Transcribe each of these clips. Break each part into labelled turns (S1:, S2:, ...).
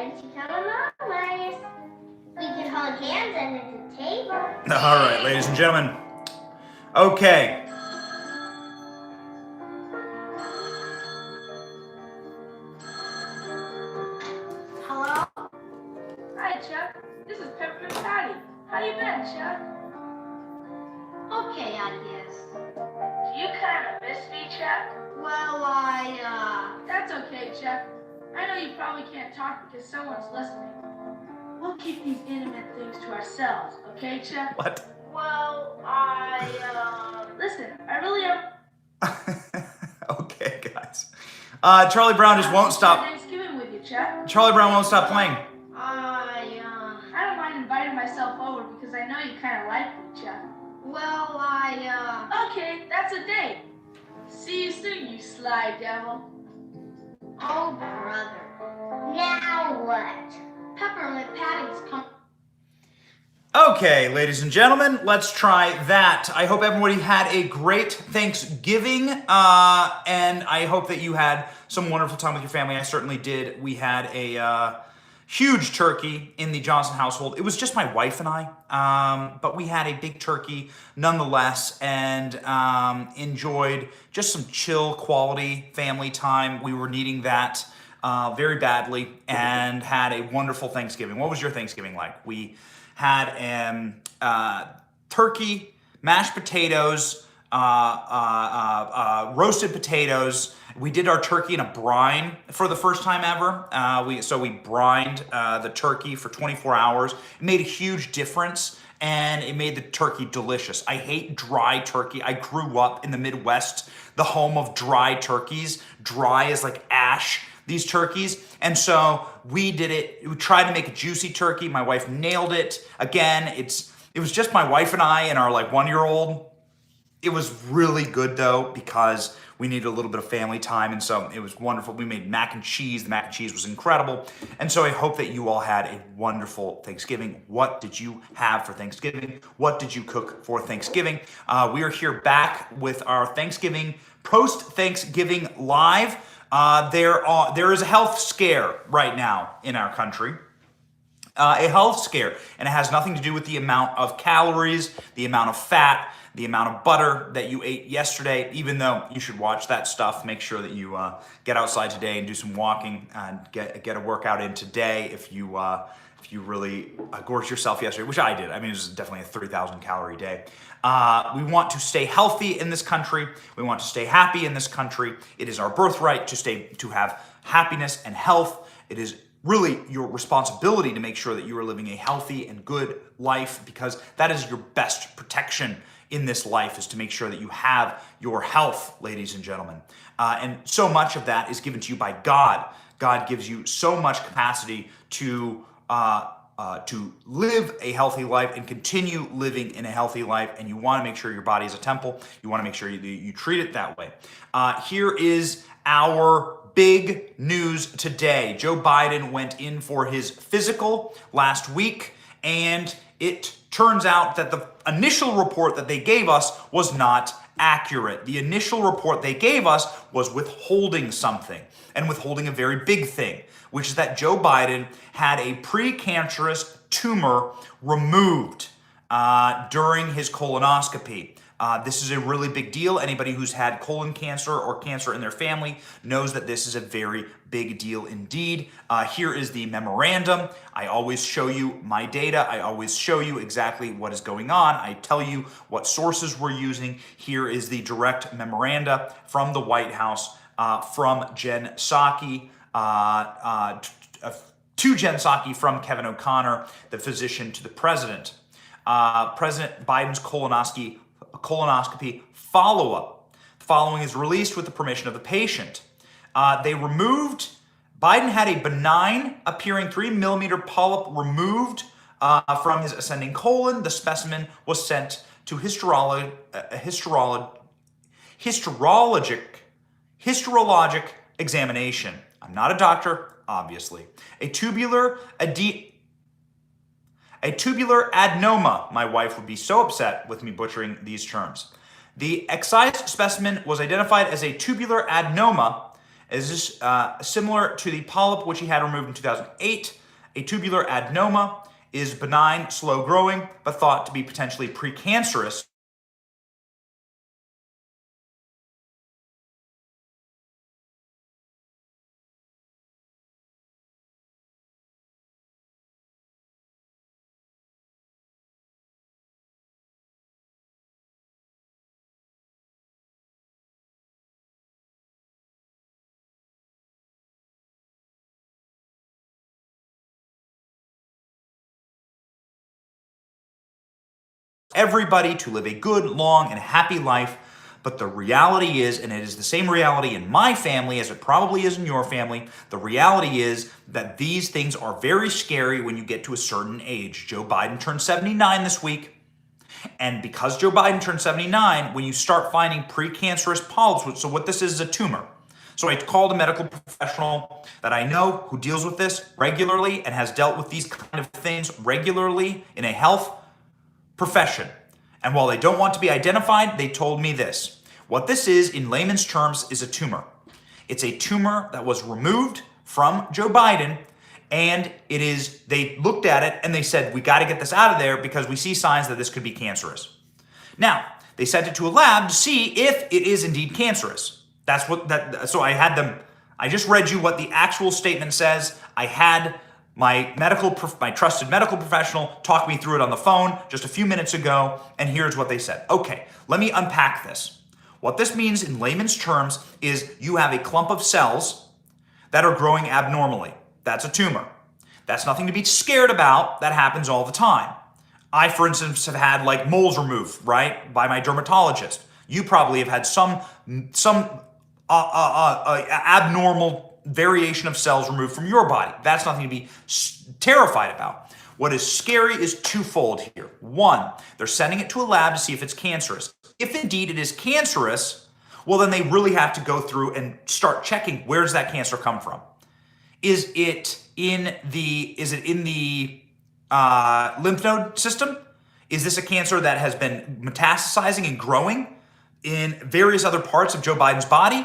S1: Why don't you come along, Marius? We can hold hands under the table.
S2: All right, ladies and gentlemen. Okay.
S1: Hello?
S3: Hi, Chuck. This is Peppermint Patty. How you been, Chuck?
S1: Okay, I guess.
S3: Do you kind of miss me, Chuck?
S1: Well,
S3: That's okay, Chuck. I know you probably can't talk because someone's listening. We'll keep these intimate things to ourselves, okay, Chuck?
S2: What?
S3: Listen, I really am...
S2: Okay, guys. Charlie Brown just won't stop.
S3: Thanksgiving with you, Chuck.
S2: Charlie Brown won't stop playing.
S3: I don't mind inviting myself over because I know you kind of like me, Chuck. Okay, that's a date. See you soon, you sly devil.
S1: Oh, brother. Now what? Peppermint Patty's come.
S2: Okay, ladies and gentlemen, let's try that. I hope everybody had a great Thanksgiving, and I hope that you had some wonderful time with your family. I certainly did. We had a huge turkey in the Johnson household. It was just my wife and I, but we had a big turkey nonetheless, and enjoyed just some chill, quality family time. We were needing that very badly, and had a wonderful Thanksgiving. What was your Thanksgiving like? We had turkey, mashed potatoes, roasted potatoes. We did our turkey in a brine for the first time ever. We brined the turkey for 24 hours. It made a huge difference, and it made the turkey delicious. I hate dry turkey. I grew up in the Midwest, the home of dry turkeys. Dry is like ash, these turkeys. And so we did it. We tried to make a juicy turkey. My wife nailed it. Again, it was just my wife and I and our 1-year-old. It was really good though, because we needed a little bit of family time, and so it was wonderful. We made mac and cheese. The mac and cheese was incredible. And so I hope that you all had a wonderful Thanksgiving. What did you have for Thanksgiving? What did you cook for Thanksgiving? We are here back with our Thanksgiving, post-Thanksgiving live. There is a health scare right now in our country. A health scare, and it has nothing to do with the amount of calories, the amount of fat, the amount of butter that you ate yesterday, even though you should watch that stuff. Make sure that you get outside today and do some walking and get a workout in today if you really gorged yourself yesterday, which I did. I mean, it was definitely a 3,000 calorie day. We want to stay healthy in this country. We want to stay happy in this country. It is our birthright to have happiness and health. It is really your responsibility to make sure that you are living a healthy and good life, because that is your best protection in this life, is to make sure that you have your health, ladies and gentlemen. And so much of that is given to you by God. God gives you so much capacity to live a healthy life and continue living in a healthy life, and you want to make sure your body is a temple. You want to make sure you treat it that way. Here is our big news today. Joe Biden went in for his physical last week, and it turns out that the initial report that they gave us was not accurate. The initial report they gave us was withholding something, and withholding a very big thing, which is that Joe Biden had a precancerous tumor removed during his colonoscopy. This is a really big deal. Anybody who's had colon cancer or cancer in their family knows that this is a very big deal indeed. Here is the memorandum. I always show you my data. I always show you exactly what is going on. I tell you what sources we're using. Here is the direct memoranda from the White House, from Jen Psaki, to Jen Psaki from Kevin O'Connor, the physician to the president. President Biden's colonoscopy follow-up. The following is released with the permission of the patient. Biden had a benign appearing 3-millimeter polyp removed from his ascending colon. The specimen was sent to histologic examination. I'm not a doctor, obviously. A tubular adenoma. My wife would be so upset with me butchering these terms. The excised specimen was identified as a tubular adenoma, Is this similar to the polyp which he had removed in 2008? A tubular adenoma is benign, slow growing, but thought to be potentially precancerous. Everybody to live a good, long, and happy life. But the reality is, and it is the same reality in my family as it probably is in your family, the reality is that these things are very scary when you get to a certain age. Joe Biden turned 79 this week. And because Joe Biden turned 79, when you start finding precancerous polyps, so what this is a tumor. So I called a medical professional that I know who deals with this regularly and has dealt with these kind of things regularly in a health profession. And while they don't want to be identified, they told me this. What this is, in layman's terms, is a tumor. It's a tumor that was removed from Joe Biden, and they looked at it and they said, we got to get this out of there because we see signs that this could be cancerous. Now, they sent it to a lab to see if it is indeed cancerous. So I just read you what the actual statement says. I had my trusted medical professional talk me through it on the phone just a few minutes ago, and here's what they said. Okay, let me unpack this. What this means in layman's terms is you have a clump of cells that are growing abnormally. That's a tumor. That's nothing to be scared about. That happens all the time. I, for instance, have had like moles removed, right, by my dermatologist. You probably have had some abnormal variation of cells removed from your body. That's nothing to be terrified about. What is scary is twofold here. One, they're sending it to a lab to see if it's cancerous. If indeed it is cancerous, well, then they really have to go through and start checking where does that cancer come from. Is it in the lymph node system? Is this a cancer that has been metastasizing and growing in various other parts of Joe Biden's body?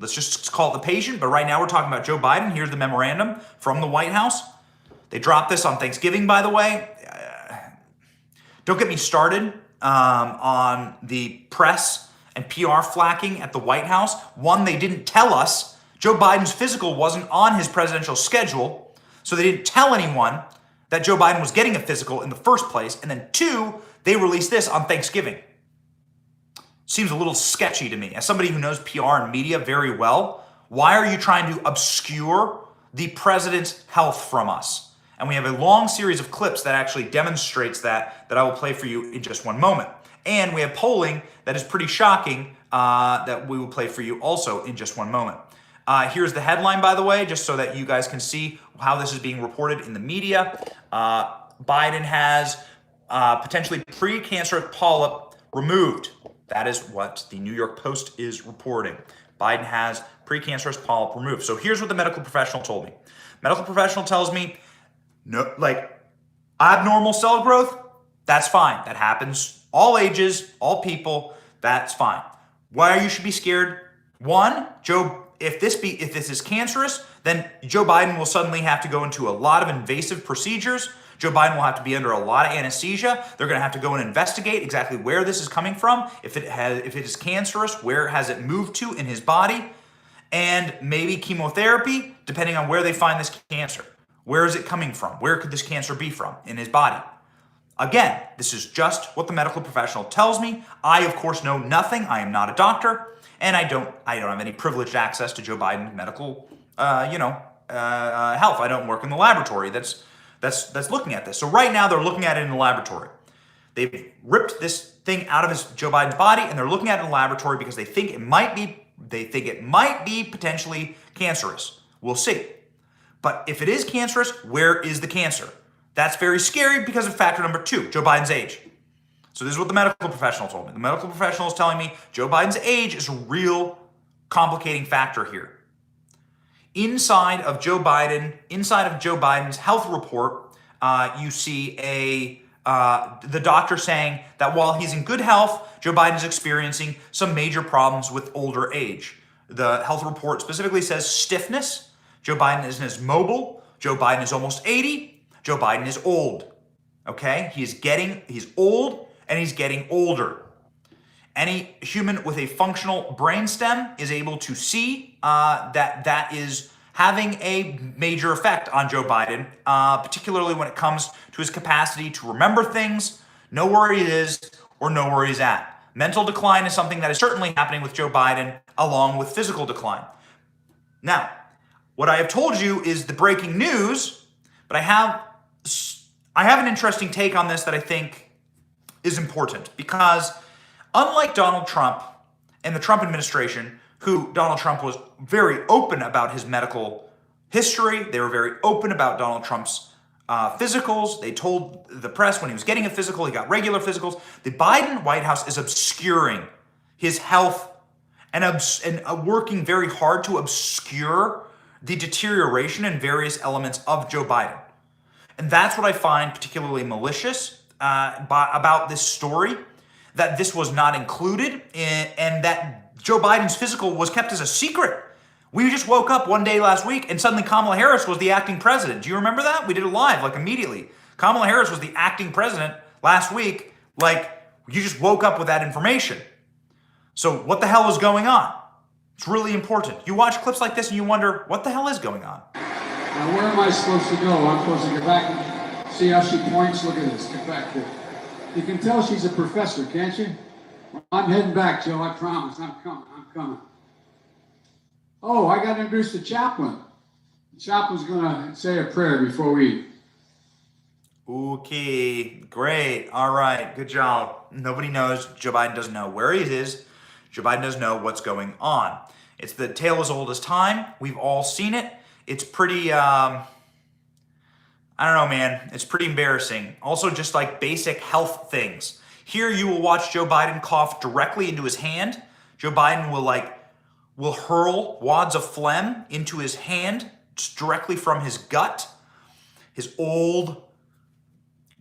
S2: Let's just call it the patient, but right now we're talking about Joe Biden. Here's the memorandum from the White House. They dropped this on Thanksgiving, by the way. Don't get me started on the press and PR flacking at the White House. One, they didn't tell us. Joe Biden's physical wasn't on his presidential schedule, so they didn't tell anyone that Joe Biden was getting a physical in the first place. And then two, they released this on Thanksgiving. Seems a little sketchy to me. As somebody who knows PR and media very well, why are you trying to obscure the president's health from us? And we have a long series of clips that actually demonstrates that I will play for you in just one moment. And we have polling that is pretty shocking that we will play for you also in just one moment. Here's the headline, by the way, just so that you guys can see how this is being reported in the media. Biden has potentially precancerous polyp removed. That is what the New York Post is reporting. Biden has precancerous polyp removed. So here's what the medical professional told me. Medical professional tells me, no, like abnormal cell growth, that's fine. That happens all ages, all people, that's fine. Why you should be scared? One, if this is cancerous, then Joe Biden will suddenly have to go into a lot of invasive procedures. Joe Biden will have to be under a lot of anesthesia. They're going to have to go and investigate exactly where this is coming from. If it is cancerous, where has it moved to in his body? And maybe chemotherapy, depending on where they find this cancer. Where is it coming from? Where could this cancer be from in his body? Again, this is just what the medical professional tells me. I, of course, know nothing. I am not a doctor, and I don't have any privileged access to Joe Biden's medical, health. I don't work in the laboratory that's looking at this. So right now they're looking at it in the laboratory. They've ripped this thing out of Joe Biden's body, and they're looking at it in the laboratory because they think it might be potentially cancerous. We'll see. But if it is cancerous, where is the cancer? That's very scary because of factor number 2, Joe Biden's age. So this is what the medical professional told me. The medical professional is telling me Joe Biden's age is a real complicating factor here. Inside of Joe Biden's health report, you see the doctor saying that while he's in good health, Joe Biden is experiencing some major problems with older age. The health report specifically says stiffness. Joe Biden isn't as mobile. Joe Biden is almost 80. Joe Biden is old. Okay? He's old and he's getting older. Any human with a functional brainstem is able to see that is having a major effect on Joe Biden, particularly when it comes to his capacity to remember things, know where he is, or know where he's at. Mental decline is something that is certainly happening with Joe Biden, along with physical decline. Now, what I have told you is the breaking news, but I have an interesting take on this that I think is important, because unlike Donald Trump and the Trump administration, who Donald Trump was very open about his medical history. They were very open about Donald Trump's physicals. They told the press when he was getting a physical, he got regular physicals. The Biden White House is obscuring his health and working very hard to obscure the deterioration in various elements of Joe Biden. And that's what I find particularly malicious about this story, that this was not included and that Joe Biden's physical was kept as a secret. We just woke up one day last week and suddenly Kamala Harris was the acting president. Do you remember that? We did it live, like immediately. Kamala Harris was the acting president last week. Like, you just woke up with that information. So what the hell is going on? It's really important. You watch clips like this and you wonder, what the hell is going on?
S4: Now, where am I supposed to go? I'm supposed to get back and see how she points? Look at this. Get back here. You can tell she's a professor, can't you? I'm heading back, Joe. I promise. I'm coming. Oh, I got to introduce the chaplain. The chaplain's going to say a prayer before we eat.
S2: Okay, great. All right, good job. Nobody knows. Joe Biden doesn't know where he is. Joe Biden doesn't know what's going on. It's the tale as old as time. We've all seen it. It's pretty, I don't know, man. It's pretty embarrassing. Also, just like basic health things. Here you will watch Joe Biden cough directly into his hand. Joe Biden will hurl wads of phlegm into his hand directly from his gut, his old,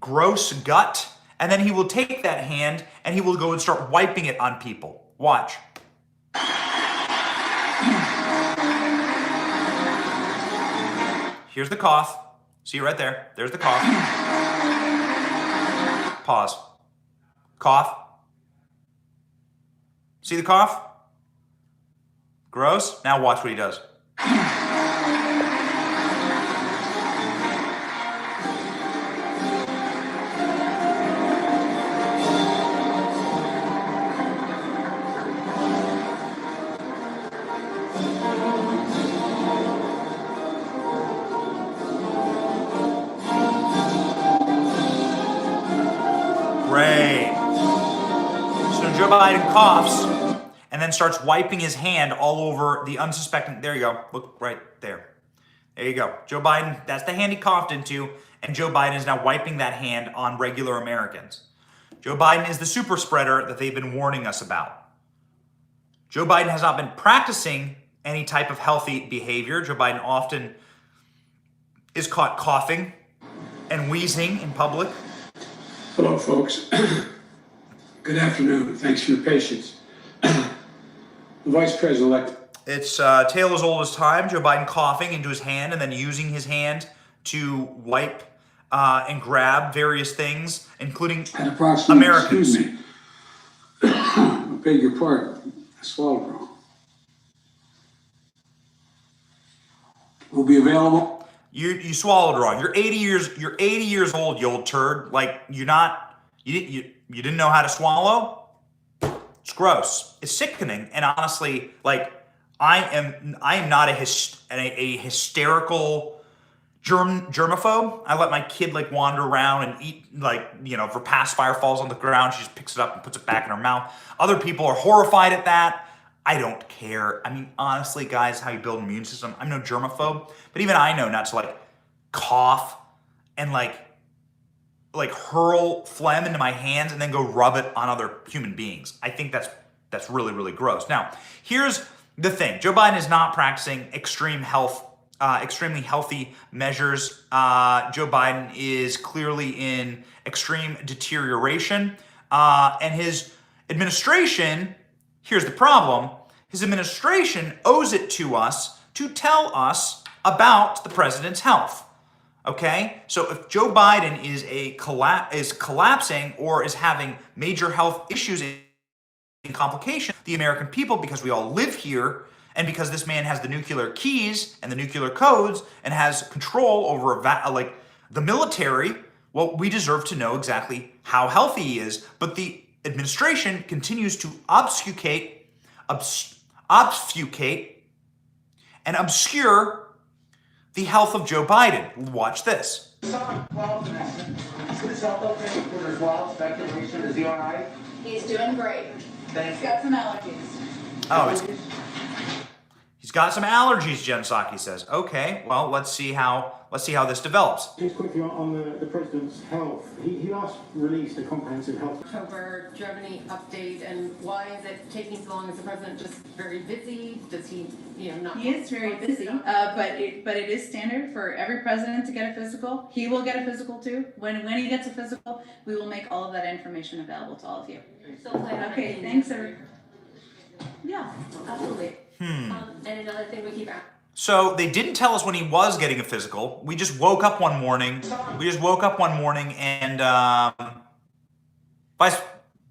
S2: gross gut. And then he will take that hand and he will go and start wiping it on people. Watch. Here's the cough. See it right there. There's the cough. Pause. Cough. See the cough? Gross. Now watch what he does. Great. So Joe Biden coughs and then starts wiping his hand all over the unsuspecting. There you go. Look right there. There you go. Joe Biden, that's the hand he coughed into, and Joe Biden is now wiping that hand on regular Americans. Joe Biden is the super spreader that they've been warning us about. Joe Biden has not been practicing any type of healthy behavior. Joe Biden often is caught coughing and wheezing in public.
S4: Hello, folks. Good afternoon. Thanks for your patience. The Vice President-elect.
S2: It's tale as old as time. Joe Biden coughing into his hand and then using his hand to wipe and grab various things, including Americans.
S4: Excuse me. I beg your pardon. I swallowed wrong. Will be available.
S2: You swallowed wrong. You're 80 years old, you old turd. Like you didn't know how to swallow. It's gross. It's sickening. And honestly, like I am not a hysterical germaphobe. I let my kid like wander around and eat, like, you know, if her pacifier falls on the ground, she just picks it up and puts it back in her mouth. Other people are horrified at that. I don't care. I mean, honestly, guys, how you build an immune system. I'm no germaphobe, but even I know not to like cough and like hurl phlegm into my hands and then go rub it on other human beings. I think that's really, really gross. Now, here's the thing. Joe Biden is not practicing extremely healthy measures. Joe Biden is clearly in extreme deterioration. And his administration, here's the problem, His administration owes it to us to tell us about the president's health. Okay? So if Joe Biden is collapsing or is having major health issues and complications, the American people, because we all live here, and because this man has the nuclear keys and the nuclear codes and has control over the military, well, we deserve to know exactly how healthy he is. But the administration continues to obfuscate and obscure the health of Joe Biden. Watch this.
S5: Is his health okay as well? Speculation, is he all right?
S6: He's doing great.
S5: Thank
S6: He's
S5: you.
S6: got some allergies.
S2: Oh, he's got some allergies, Jen Psaki says. Okay, well, let's see how this develops.
S7: Just quickly on the president's health. He last released a comprehensive health.
S8: October, do you have any update, and why is it taking so long? Is the president just very busy? Does he, not?
S9: He is very busy, but it is standard for every president to get a physical. He will get a physical too. When he gets a physical, we will make all of that information available to all of you.
S8: So plan on
S9: Okay,
S8: it being
S9: thanks,
S8: next year.
S9: Yeah.
S8: Absolutely. And another thing we keep asking.
S2: So they didn't tell us when he was getting a physical. We just woke up one morning. And Vice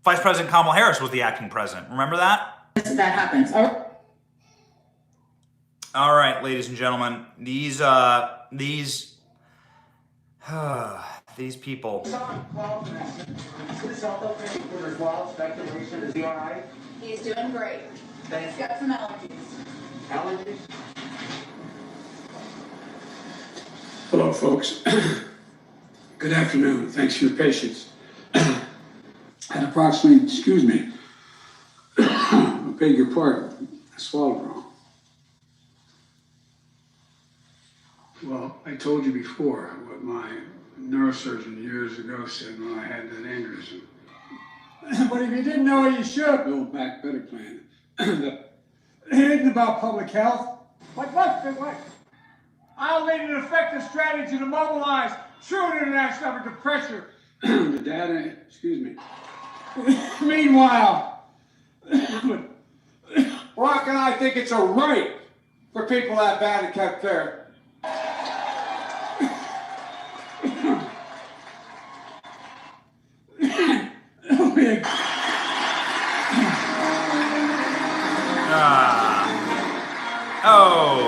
S2: President Kamala Harris was the acting president. Remember that?
S9: That happens.
S2: All right, ladies and gentlemen, these people.
S5: Is his health okay as well? Speculation, is he all right?
S6: He's doing great.
S5: Thank
S6: He's
S5: you.
S6: got some allergies.
S5: Allergies?
S4: Hello, folks. Good afternoon. Thanks for your patience. At approximately, excuse me, I beg your pardon, I swallowed wrong. Well, I told you before what my neurosurgeon years ago said when I had that aneurysm. But if you didn't know it, you should. Build Back Better plan. It isn't about public health. What? I'll lead an effective strategy to mobilize true international effort to pressure the data. Excuse me. Meanwhile, Brock and I think it's a right for people to have bad kept care.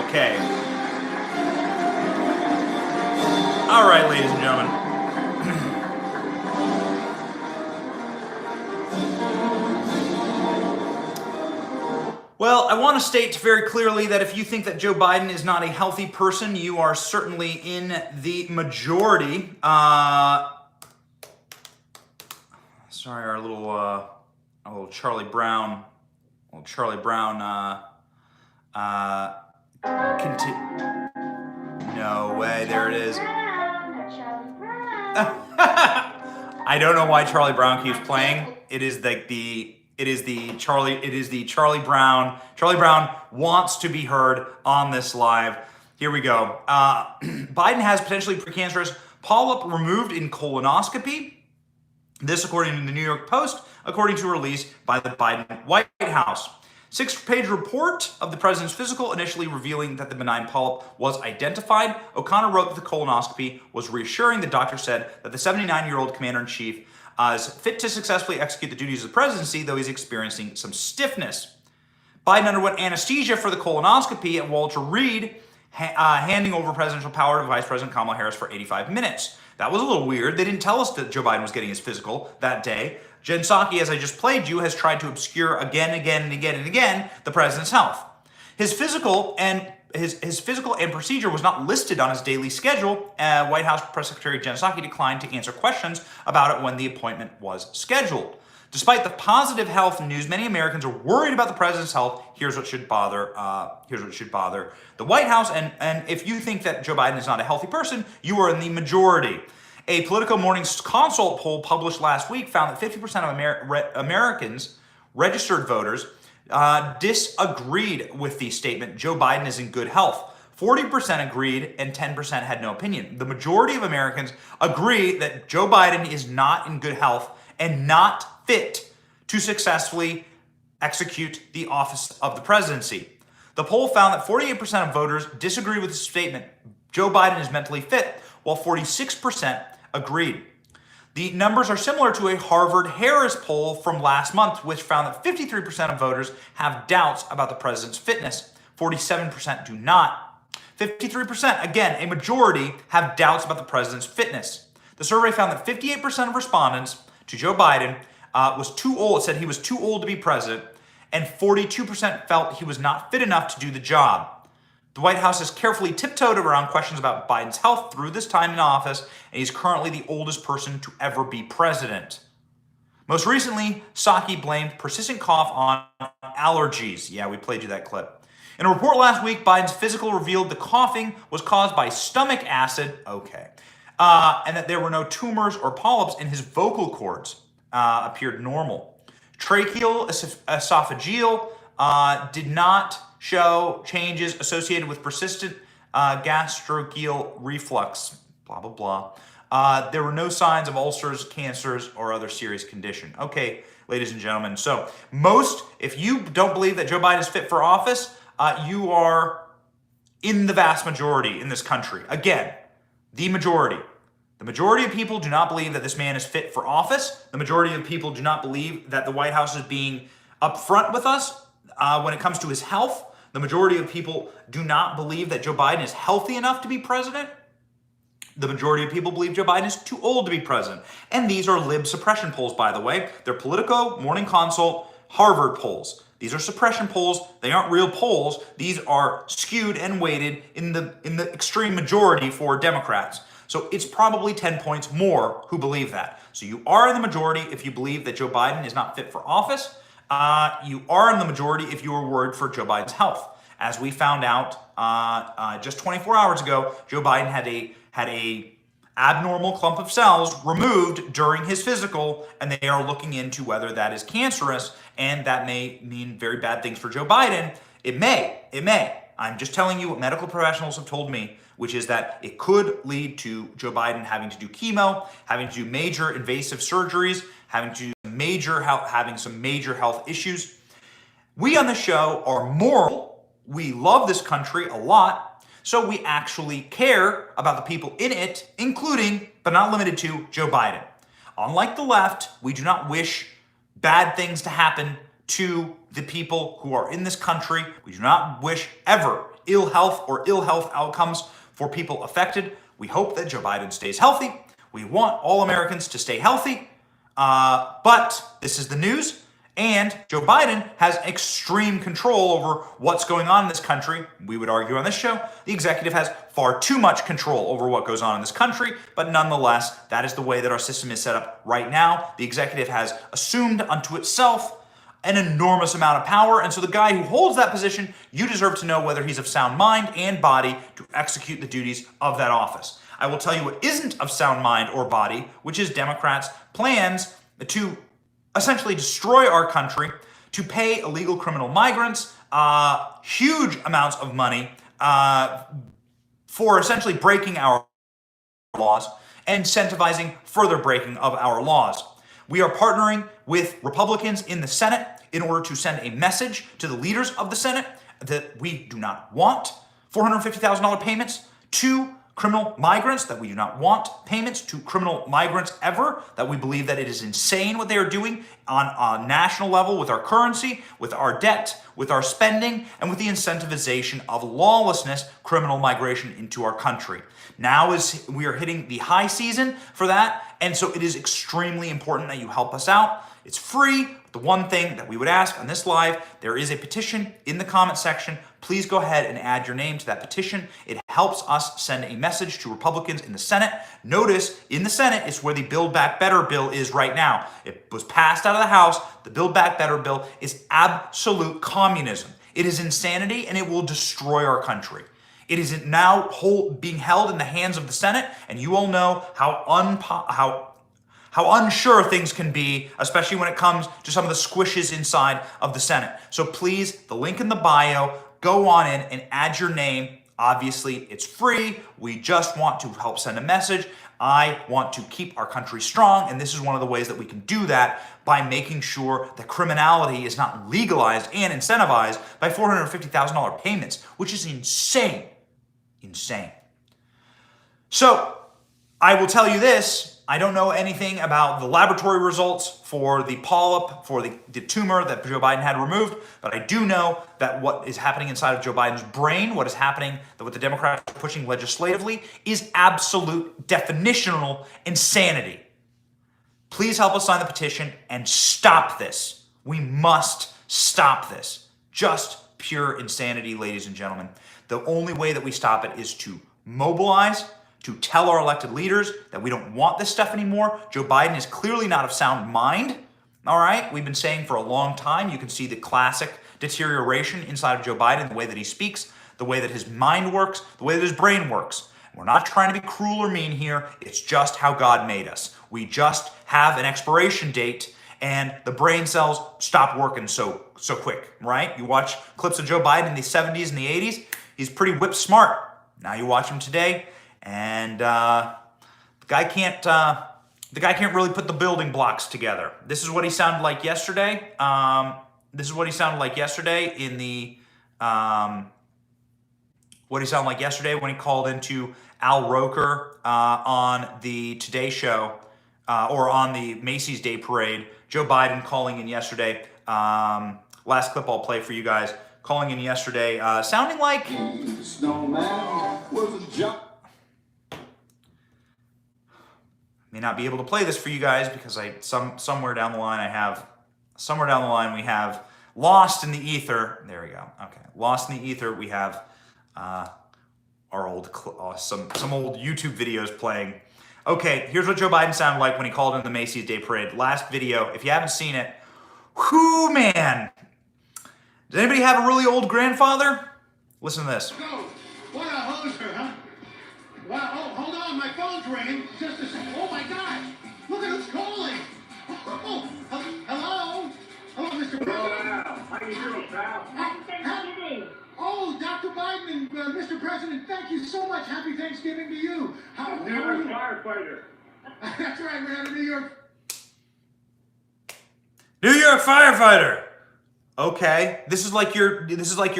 S2: Okay. All right, ladies and gentlemen. Well, I want to state very clearly that if you think that Joe Biden is not a healthy person, you are certainly in the majority. Sorry, our little Charlie Brown, no way, there it is.
S1: Charlie Brown.
S2: I don't know why Charlie Brown keeps playing. It is the Charlie Brown. Charlie Brown wants to be heard on this live. Here we go. Biden has potentially precancerous polyp removed in colonoscopy. This according to the New York Post, according to a release by the Biden White House. 6-page report of the president's physical, initially revealing that the benign polyp was identified. O'Connor wrote that the colonoscopy was reassuring. The doctor said that the 79-year-old commander-in-chief is fit to successfully execute the duties of the presidency, though he's experiencing some stiffness. Biden underwent anesthesia for the colonoscopy at Walter Reed, handing over presidential power to Vice President Kamala Harris for 85 minutes. That was a little weird. They didn't tell us that Joe Biden was getting his physical that day. Jen Psaki, as I just played you, has tried to obscure again the president's health. His physical and procedure was not listed on his daily schedule. White House Press Secretary Jen Psaki declined to answer questions about it when the appointment was scheduled. Despite the positive health news, many Americans are worried about the president's health. Here's what should bother the White House. And if you think that Joe Biden is not a healthy person, you are in the majority. A Politico Morning Consult poll published last week found that 50% of Americans, registered voters, disagreed with the statement, Joe Biden is in good health. 40% agreed and 10% had no opinion. The majority of Americans agree that Joe Biden is not in good health and not fit to successfully execute the office of the presidency. The poll found that 48% of voters disagree with the statement Joe Biden is mentally fit, while 46% agreed. The numbers are similar to a Harvard-Harris poll from last month, which found that 53% of voters have doubts about the president's fitness. 47% do not. 53%, again, a majority, have doubts about the president's fitness. The survey found that 58% of respondents to Joe Biden was too old, said he was too old to be president, and 42% felt he was not fit enough to do the job. The White House has carefully tiptoed around questions about Biden's health through this time in office, and he's currently the oldest person to ever be president. Most recently, Psaki blamed persistent cough on allergies. Yeah, we played you that clip. In a report last week, Biden's physical revealed the coughing was caused by stomach acid, and that there were no tumors or polyps in his vocal cords, appeared normal. Tracheal esophageal did not show changes associated with persistent gastroesophageal reflux, blah, blah, blah. There were no signs of ulcers, cancers, or other serious condition. Okay, ladies and gentlemen. So if you don't believe that Joe Biden is fit for office, you are in the vast majority in this country. Again, the majority. The majority of people do not believe that this man is fit for office. The majority of people do not believe that the White House is being upfront with us when it comes to his health. The majority of people do not believe that Joe Biden is healthy enough to be president. The majority of people believe Joe Biden is too old to be president. And these are lib suppression polls, by the way. They're Politico, Morning Consult, Harvard polls. These are suppression polls. They aren't real polls. These are skewed and weighted in the extreme majority for Democrats. So it's probably 10 points more who believe that. So you are in the majority if you believe that Joe Biden is not fit for office. You are in the majority if you are worried for Joe Biden's health. As we found out just 24 hours ago, Joe Biden had a abnormal clump of cells removed during his physical, and they are looking into whether that is cancerous, and that may mean very bad things for Joe Biden. It may. I'm just telling you what medical professionals have told me, which is that it could lead to Joe Biden having to do chemo, having to do major invasive surgeries, having some major health issues. We on the show are moral. We love this country a lot, so we actually care about the people in it, including, but not limited to, Joe Biden. Unlike the left, we do not wish bad things to happen to the people who are in this country. We do not wish ever ill health outcomes for people affected. We hope that Joe Biden stays healthy. We want all Americans to stay healthy. But this is the news, and Joe Biden has extreme control over what's going on in this country. We would argue on this show, the executive has far too much control over what goes on in this country, but nonetheless, that is the way that our system is set up right now. The executive has assumed unto itself an enormous amount of power, and so the guy who holds that position, you deserve to know whether he's of sound mind and body to execute the duties of that office. I will tell you what isn't of sound mind or body, which is Democrats' plans to essentially destroy our country, to pay illegal criminal migrants huge amounts of money for essentially breaking our laws and incentivizing further breaking of our laws. We are partnering with Republicans in the Senate in order to send a message to the leaders of the Senate that we do not want $450,000 payments to criminal migrants, that we do not want payments to criminal migrants ever, that we believe that it is insane what they are doing on a national level with our currency, with our debt, with our spending, and with the incentivization of lawlessness, criminal migration into our country. Now we are hitting the high season for that, and so it is extremely important that you help us out. It's free. The one thing that we would ask on this live, there is a petition in the comment section. Please go ahead and add your name to that petition. It helps us send a message to Republicans in the Senate. Notice, in the Senate is where the Build Back Better bill is right now. It was passed out of the House. The Build Back Better bill is absolute communism. It is insanity, and it will destroy our country. It is now being held in the hands of the Senate, and you all know how unsure things can be, especially when it comes to some of the squishes inside of the Senate. So please, the link in the bio, go on in and add your name. Obviously, it's free. We just want to help send a message. I want to keep our country strong, and this is one of the ways that we can do that by making sure that criminality is not legalized and incentivized by $450,000 payments, which is insane. Insane. So, I will tell you this, I don't know anything about the laboratory results for the polyp, for the tumor that Joe Biden had removed, but I do know that what is happening inside of Joe Biden's brain, what is happening, that what the Democrats are pushing legislatively, is absolute definitional insanity. Please help us sign the petition and stop this. We must stop this. Just pure insanity, ladies and gentlemen. The only way that we stop it is to mobilize, to tell our elected leaders that we don't want this stuff anymore. Joe Biden is clearly not of sound mind. All right, we've been saying for a long time, you can see the classic deterioration inside of Joe Biden, the way that he speaks, the way that his mind works, the way that his brain works. We're not trying to be cruel or mean here. It's just how God made us. We just have an expiration date and the brain cells stop working so quick, right? You watch clips of Joe Biden in the 70s and the 80s, he's pretty whip smart. Now you watch him today, and the guy can't really put the building blocks together. This is what he sounded like yesterday. This is what he sounded like yesterday in the what he sounded like yesterday when he called into Al Roker on the Today Show or on the Macy's Day Parade. Joe Biden calling in yesterday. Last clip I'll play for you guys. Calling in yesterday, sounding like
S4: Snowman was a jump.
S2: May not be able to play this for you guys because somewhere down the line we have lost in the ether. There we go. Okay, lost in the ether. We have our old some old YouTube videos playing. Okay, here's what Joe Biden sounded like when he called in the Macy's Day Parade. Last video. If you haven't seen it, whoo man. Does anybody have a really old grandfather? Listen to this.
S4: Go. What a hoser, huh? Wow, oh, hold on, my phone's ringing. Just a second. Oh my God! Look at who's calling. Oh, hello? Hello, Mr. President.
S5: How you doing, pal?
S1: Happy Thanksgiving.
S4: Oh, Dr. Biden and Mr. President, thank you so much. Happy Thanksgiving to you. How are
S5: You're a
S4: you?
S5: firefighter.
S4: That's right, we're out of New York.
S2: New York firefighter. Okay, this is like your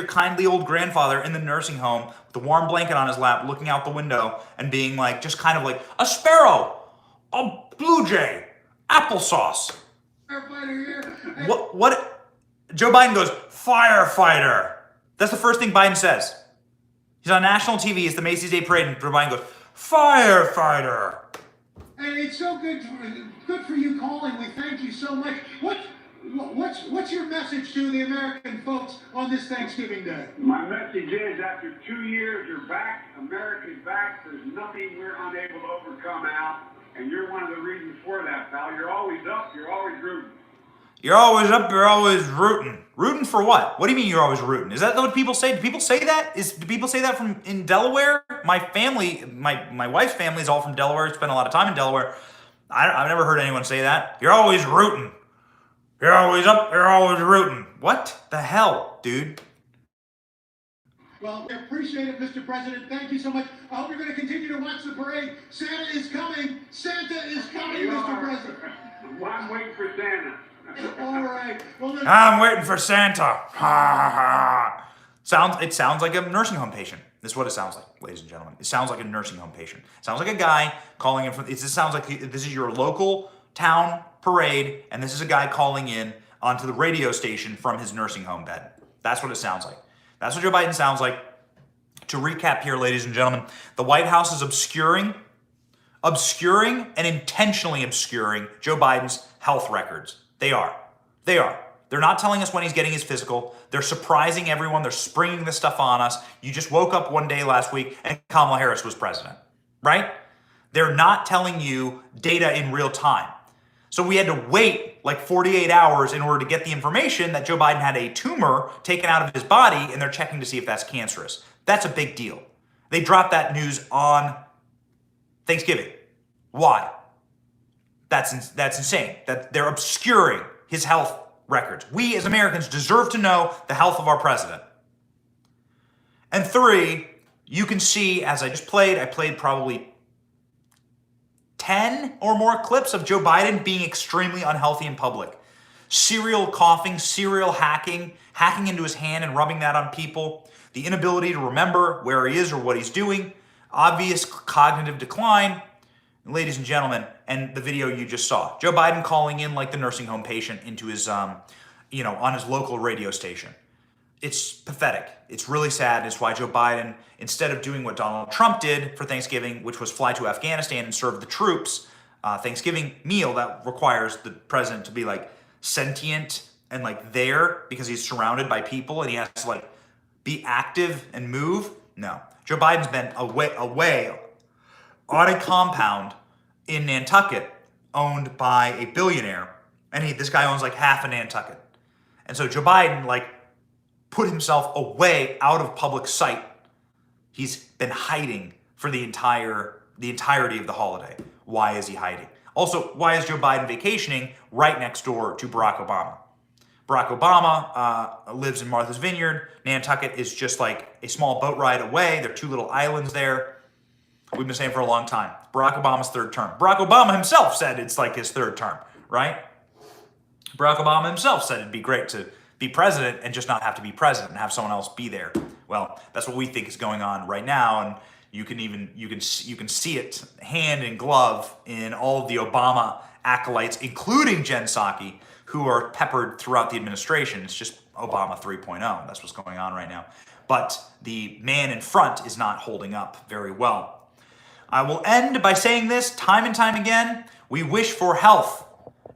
S2: kindly old grandfather in the nursing home with the warm blanket on his lap, looking out the window and being like, just kind of like a sparrow, a blue jay, applesauce.
S4: Firefighter here.
S2: What? Joe Biden goes, firefighter. That's the first thing Biden says. He's on national TV. It's the Macy's Day Parade, and Joe Biden goes, firefighter.
S4: And it's so good for you calling. We thank you so much. What's your message to the American folks on this Thanksgiving Day?
S5: My message is, after 2 years, you're back. America's back. There's nothing we're unable to overcome, Al. And you're one of the reasons for that, pal. You're always up. You're always rooting.
S2: You're always up. You're always rooting. Rooting for what? What do you mean you're always rooting? Is that what people say? Do people say that? Do people say that from in Delaware? My family, my wife's family is all from Delaware. Spent a lot of time in Delaware. I've never heard anyone say that. You're always rooting. You're always up. You're always rooting. What the hell, dude?
S4: Well, we appreciate it, Mr. President. Thank you so much. I hope you're going to continue to watch the parade. Santa is coming. Santa is coming, Mr. President.
S5: Well, I'm waiting for Santa.
S4: All right. Well,
S2: I'm waiting for Santa. Ha ha. It sounds like a nursing home patient. This is what it sounds like, ladies and gentlemen. It sounds like a nursing home patient. It sounds like a guy calling in from. It sounds like this is your local town parade, and this is a guy calling in onto the radio station from his nursing home bed. That's what it sounds like. That's what Joe Biden sounds like. To recap here, ladies and gentlemen, the White House is obscuring and intentionally obscuring Joe Biden's health records. They are. They're not telling us when he's getting his physical. They're surprising everyone. They're springing this stuff on us. You just woke up one day last week and Kamala Harris was president, right? They're not telling you data in real time. So we had to wait like 48 hours in order to get the information that Joe Biden had a tumor taken out of his body, and they're checking to see if that's cancerous. That's a big deal. They dropped that news on Thanksgiving. Why? That's insane. That they're obscuring his health records. We as Americans deserve to know the health of our president. And 3, you can see, as I just played, I played probably 10 or more clips of Joe Biden being extremely unhealthy in public. Serial coughing, serial hacking into his hand and rubbing that on people, the inability to remember where he is or what he's doing, obvious cognitive decline. Ladies and gentlemen, and the video you just saw, Joe Biden calling in like the nursing home patient into his, on his local radio station. It's pathetic. It's really sad. It's why Joe Biden, instead of doing what Donald Trump did for Thanksgiving, which was fly to Afghanistan and serve the troops, Thanksgiving meal that requires the president to be like sentient and like there because he's surrounded by people and he has to like be active and move. No, Joe Biden's been away on a compound in Nantucket owned by a billionaire, and this guy owns like half of Nantucket. And so Joe Biden put himself away out of public sight. He's been hiding for the entirety of the holiday. Why is he hiding? Also, why is Joe Biden vacationing right next door to Barack Obama? Barack Obama lives in Martha's Vineyard. Nantucket is just like a small boat ride away. There are 2 little islands there. We've been saying for a long time. Barack Obama's 3rd term. Barack Obama himself said it's like his 3rd term, right? Barack Obama himself said it'd be great to be president and just not have to be president and have someone else be there. Well, that's what we think is going on right now, and you can see it hand in glove in all of the Obama acolytes, including Jen Psaki, who are peppered throughout the administration. It's just Obama 3.0. That's what's going on right now. But the man in front is not holding up very well. I will end by saying this time and time again. We wish for health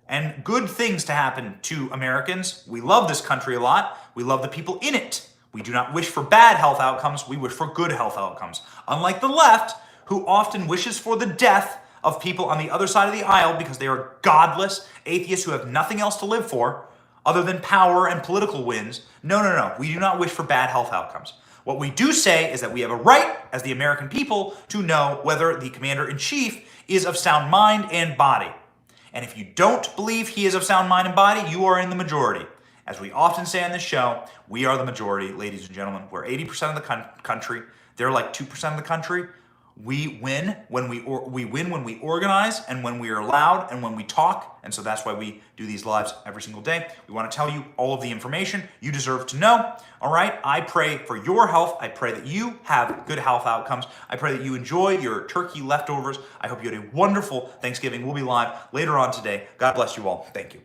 S2: and good things to happen to Americans. We love this country a lot. We love the people in it. We do not wish for bad health outcomes. We wish for good health outcomes. Unlike the left, who often wishes for the death of people on the other side of the aisle because they are godless atheists who have nothing else to live for other than power and political wins. No. We do not wish for bad health outcomes. What we do say is that we have a right as the American people to know whether the commander-in-chief is of sound mind and body. And if you don't believe he is of sound mind and body, you are in the majority. As we often say on this show, we are the majority, ladies and gentlemen. We're 80% of the country. They're like 2% of the country. We win when we organize and when we are loud and when we talk. And so that's why we do these lives every single day. We want to tell you all of the information you deserve to know. All right. I pray for your health. I pray that you have good health outcomes. I pray that you enjoy your turkey leftovers. I hope you had a wonderful Thanksgiving. We'll be live later on today. God bless you all. Thank you.